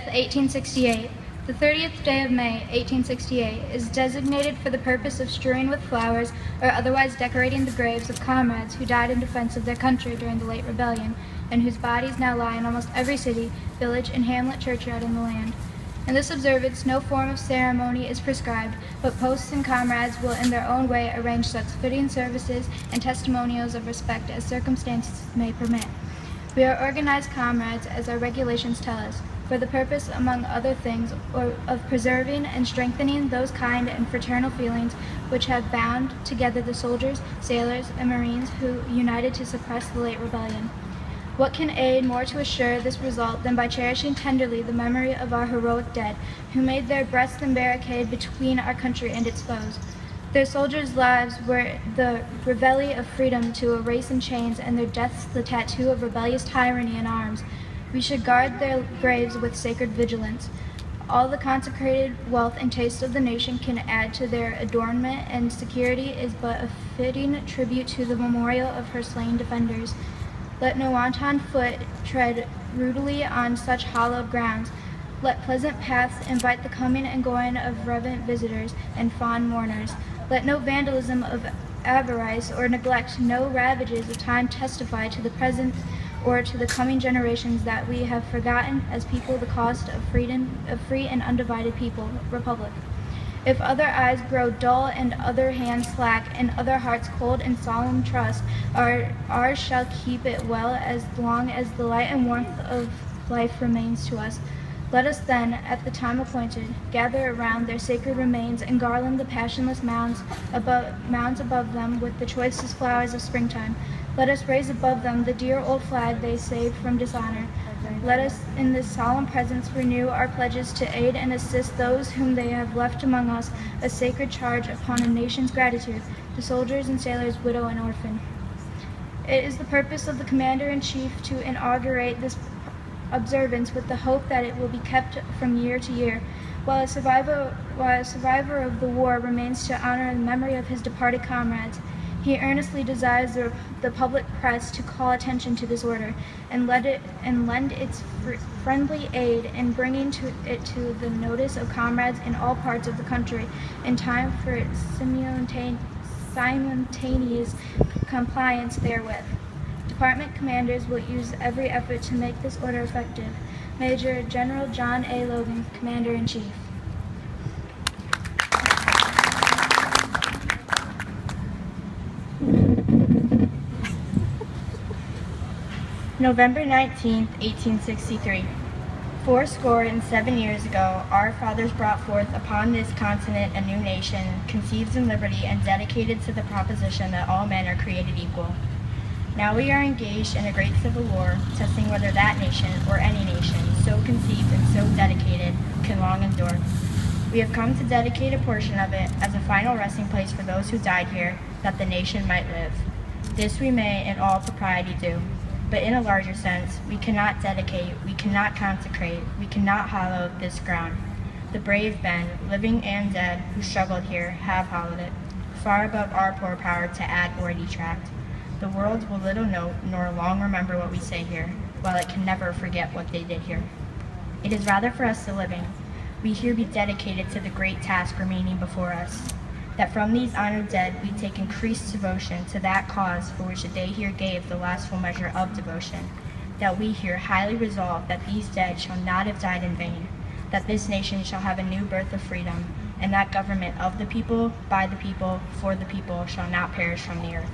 1868. The 30th day of May, 1868, is designated for the purpose of strewing with flowers or otherwise decorating the graves of comrades who died in defense of their country during the late rebellion, and whose bodies now lie in almost every city, village, and hamlet churchyard in the land. In this observance, no form of ceremony is prescribed, but posts and comrades will in their own way arrange such fitting services and testimonials of respect as circumstances may permit. We are organized comrades, as our regulations tell us, for the purpose, among other things, of preserving and strengthening those kind and fraternal feelings which have bound together the soldiers, sailors, and marines who united to suppress the late rebellion. What can aid more to assure this result than by cherishing tenderly the memory of our heroic dead, who made their breasts and barricade between our country and its foes? Their soldiers' lives were the reveille of freedom to a race in chains, and their deaths the tattoo of rebellious tyranny in arms. We should guard their graves with sacred vigilance. All the consecrated wealth and taste of the nation can add to their adornment, and security is but a fitting tribute to the memorial of her slain defenders. Let no wanton foot tread rudely on such hallowed grounds. Let pleasant paths invite the coming and going of reverent visitors and fond mourners. Let no vandalism of avarice or neglect, no ravages of time testify to the present or to the coming generations that we have forgotten as people the cost of freedom, of free and undivided republic. If other eyes grow dull and other hands slack, and other hearts cold in solemn trust, ours shall keep it well as long as the light and warmth of life remains to us. Let us then, at the time appointed, gather around their sacred remains and garland the passionless mounds above them with the choicest flowers of springtime. Let us raise above them the dear old flag they saved from dishonor. Let us in this solemn presence renew our pledges to aid and assist those whom they have left among us, a sacred charge upon a nation's gratitude, the soldiers and sailors, widow and orphan. It is the purpose of the Commander-in-Chief to inaugurate this observance with the hope that it will be kept from year to year. While a survivor of the war remains to honor the memory of his departed comrades, he earnestly desires the public press to call attention to this order and lend its friendly aid in bringing it to the notice of comrades in all parts of the country in time for its simultaneous compliance therewith. Department commanders will use every effort to make this order effective. Major General John A. Logan, Commander-in-Chief. November 19th, 1863. 7 years ago, our fathers brought forth upon this continent a new nation, conceived in liberty and dedicated to the proposition that all men are created equal. Now we are engaged in a great civil war, testing whether that nation, or any nation, so conceived and so dedicated, can long endure. We have come to dedicate a portion of it as a final resting place for those who died here, that the nation might live. This we may in all propriety do. But in a larger sense, we cannot dedicate, we cannot consecrate, we cannot hallow this ground. The brave men, living and dead, who struggled here, have hallowed it, far above our poor power to add or detract. The world will little note nor long remember what we say here, while it can never forget what they did here. It is rather for us the living, we here be dedicated to the great task remaining before us, that from these honored dead we take increased devotion to that cause for which they here gave the last full measure of devotion, that we here highly resolve that these dead shall not have died in vain, that this nation shall have a new birth of freedom, and that government of the people, by the people, for the people shall not perish from the earth.